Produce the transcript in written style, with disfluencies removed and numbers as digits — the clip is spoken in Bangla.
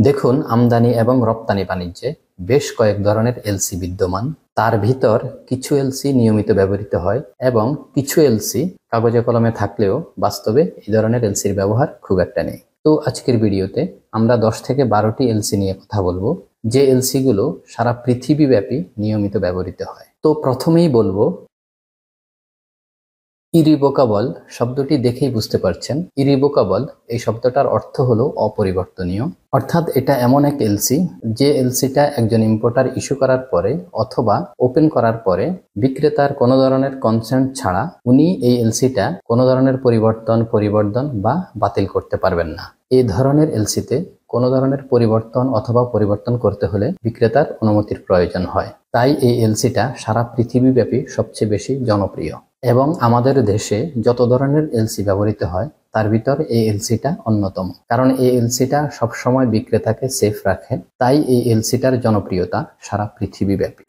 দেখুন, আমদানি এবং রপ্তানি বাণিজ্যে বেশ কয়েক ধরনের এলসি বিদ্যমান। তার ভিতর কিছু এলসি নিয়মিত ব্যবহৃত হয় এবং কিছু এলসি কাগজে কলমে থাকলেও বাস্তবে এই ধরনের এলসির ব্যবহার খুব একটা নেই। তো আজকের ভিডিওতে আমরা 10 থেকে 12টি এলসি নিয়ে কথা বলবো, যে এলসি গুলো সারা পৃথিবীব্যাপী নিয়মিত ব্যবহৃত হয়। তো প্রথমেই বলবো ইরিভোকাবল। শব্দটি দেখেই বুঝতে পারছেন ইরিভোকাবল এই শব্দটার অর্থ হলো অপরিবর্তনীয়। অর্থাৎ এটা এমন এক এলসি, যে এলসিটা একজন ইম্পোর্টার ইস্যু করার পরে অথবা ওপেন করার পরে বিক্রেতার কোনো ধরনের কনসেন্ট ছাড়া উনি এই এলসিটা কোনো ধরনের পরিবর্তন বা বাতিল করতে পারবেন না। এই ধরনের এলসিতে কোনো ধরনের পরিবর্তন করতে হলে বিক্রেতার অনুমতির প্রয়োজন হয়। তাই এই এলসিটা সারা পৃথিবীব্যাপী সবচেয়ে বেশি জনপ্রিয় এবং আমাদের দেশে যত ধরনের এলসি ব্যবহৃত হয় তার ভিতর এই এলসিটা অন্যতম। কারণ এই এলসিটা সবসময় বিক্রেতাকে সেফ রাখে, তাই এই এলসিটার জনপ্রিয়তা সারা পৃথিবীব্যাপী।